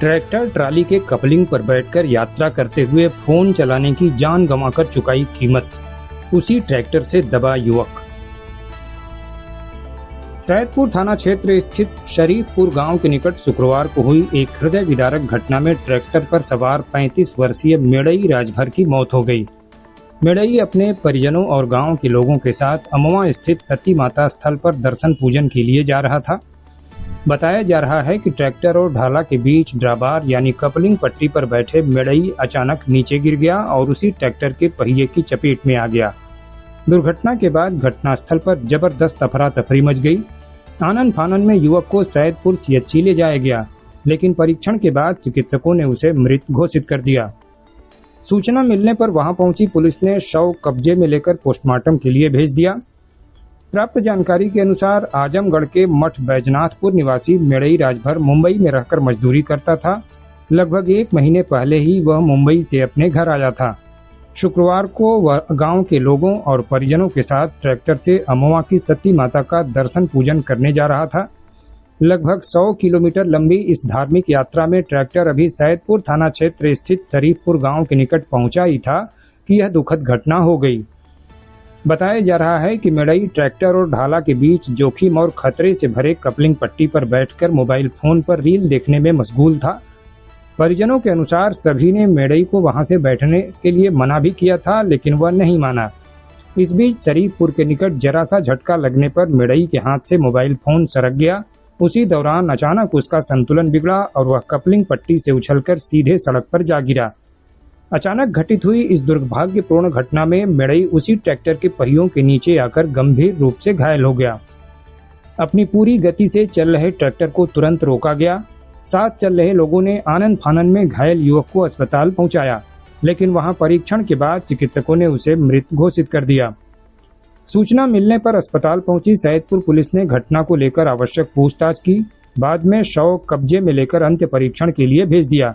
Tractor trolley के coupling पर बैठकर यात्रा करते हुए फोन चलाने की जान गंवाकर चुकाई कीमत, उसी ट्रैक्टर से दबा युवक। सैदपुर थाना क्षेत्र स्थित शरीफपुर गांव के निकट शुक्रवार को हुई एक हृदय विदारक घटना में ट्रैक्टर पर सवार 35 वर्षीय मेड़ई राजभर की मौत हो गई। मेड़ई अपने परिजनों और गांव के लोगों के साथ अमवा स्थित सती माता स्थल पर दर्शन पूजन के लिए जा रहा था। बताया जा रहा है कि ट्रैक्टर और ढाला के बीच ड्राबार यानी कपलिंग पट्टी पर बैठे मेड़ई अचानक नीचे गिर गया और उसी ट्रैक्टर के पहिए की चपेट में आ गया। दुर्घटना के बाद घटनास्थल पर जबरदस्त अफरा तफरी मच गई। आनन फानन में युवक को सैदपुर सीएचसी ले जाया गया, लेकिन परीक्षण के बाद चिकित्सकों ने उसे मृत घोषित कर दिया। सूचना मिलने पर वहां पहुंची पुलिस ने शव कब्जे में लेकर पोस्टमार्टम के लिए भेज दिया। प्राप्त जानकारी के अनुसार आजमगढ़ के मठ बैजनाथपुर निवासी मेड़ई राजभर मुंबई में रहकर मजदूरी करता था। लगभग 1 महीने पहले ही वह मुंबई से अपने घर आया था। शुक्रवार को वह गांव के लोगों और परिजनों के साथ ट्रैक्टर से अमवा की सती माता का दर्शन पूजन करने जा रहा था। लगभग 100 किलोमीटर लंबी इस धार्मिक यात्रा में ट्रैक्टर अभी सैदपुर थाना क्षेत्र स्थित शरीफपुर गांव के निकट पहुंचा ही था कि यह दुखद घटना हो गई। बताया जा रहा है कि मेड़ई ट्रैक्टर और ढाला के बीच जोखिम और खतरे से भरे कपलिंग पट्टी पर बैठकर मोबाइल फोन पर रील देखने में मशगूल था। परिजनों के अनुसार सभी ने मेड़ई को वहां से बैठने के लिए मना भी किया था, लेकिन वह नहीं माना। इस बीच शरीफपुर के निकट जरा सा झटका लगने पर मेड़ई के हाथ से मोबाइल फोन सरक गया। उसी दौरान अचानक उसका संतुलन बिगड़ा और वह कपलिंग पट्टी से उछलकर सीधे सड़क पर जा गिरा। अचानक घटित हुई इस दुर्भाग्यपूर्ण घटना में मेड़ई उसी ट्रैक्टर के पहियों के नीचे आकर गंभीर रूप से घायल हो गया। अपनी पूरी गति से चल रहे ट्रैक्टर को तुरंत रोका गया। साथ चल रहे लोगों ने आनन फानन में घायल युवक को अस्पताल पहुंचाया, लेकिन वहां परीक्षण के बाद चिकित्सकों ने उसे मृत घोषित कर दिया। सूचना मिलने पर अस्पताल पहुंची सैदपुर पुलिस ने घटना को लेकर आवश्यक पूछताछ की। बाद में शव कब्जे में लेकर अंत्य परीक्षण के लिए भेज दिया।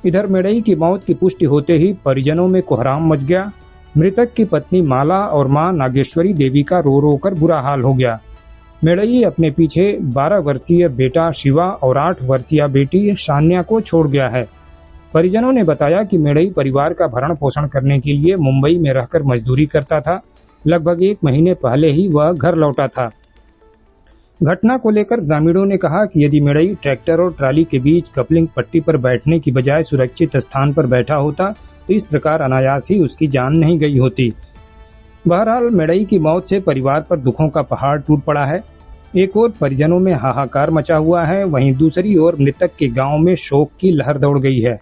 इधर मेड़ई की मौत की पुष्टि होते ही परिजनों में कोहराम मच गया। मृतक की पत्नी माला और मां नागेश्वरी देवी का रो रो कर बुरा हाल हो गया। मेड़ई अपने पीछे 12 वर्षीय बेटा शिवा और 8 वर्षीय बेटी शान्या को छोड़ गया है। परिजनों ने बताया कि मेड़ई परिवार का भरण पोषण करने के लिए मुंबई में रहकर मजदूरी करता था। लगभग 1 महीने पहले ही वह घर लौटा था। घटना को लेकर ग्रामीणों ने कहा कि यदि मेड़ई ट्रैक्टर और ट्राली के बीच कपलिंग पट्टी पर बैठने की बजाय सुरक्षित स्थान पर बैठा होता तो इस प्रकार अनायास ही उसकी जान नहीं गई होती। बहरहाल मेड़ई की मौत से परिवार पर दुखों का पहाड़ टूट पड़ा है। एक ओर परिजनों में हाहाकार मचा हुआ है, वहीं दूसरी ओर मृतक के गांव में शोक की लहर दौड़ गई है।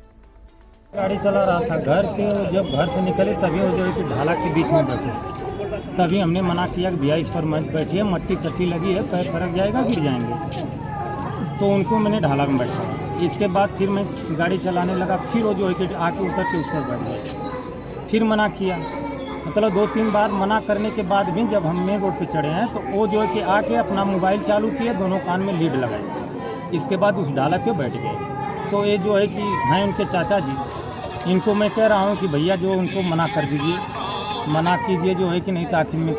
गाड़ी चला रहा था, जब घर से निकले तभी वो जो है ढाला के बीच में बैठे। तभी हमने मना किया कि भैया इस पर मत बैठिए, मट्टी सट्टी लगी है, पैर सरक जाएगा, गिर जाएंगे। तो उनको मैंने ढाला में बैठा। इसके बाद फिर मैं गाड़ी चलाने लगा, फिर वो जो है कि आके उतर के उस पर बैठ गए। फिर मना किया, मतलब 2-3 बार मना करने के बाद भी जब हम मेन रोड पे चढ़े हैं तो वो जो है कि आके अपना मोबाइल चालू किए, दोनों कान में लीड लगाई। इसके बाद उस ढाला पे बैठ गए। तो ये जो है कि हैं उनके चाचा जी, इनको मैं कह रहा हूँ कि भैया जो उनको मना कर दीजिए, मना कीजिए जो है कि नहीं तो आखिर में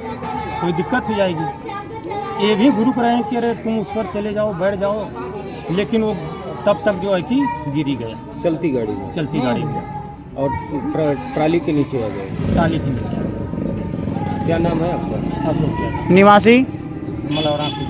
कोई दिक्कत हो जाएगी। ये भी गुरुक रहे हैं कि अरे तुम उस पर चले जाओ, बैठ जाओ, लेकिन वो तब तक जो है कि गिर ही गया चलती गाड़ी में और ट्राली के नीचे आ गए। ट्राली के नीचे। क्या नाम है आपका? अशोक निवासी मलौरा से।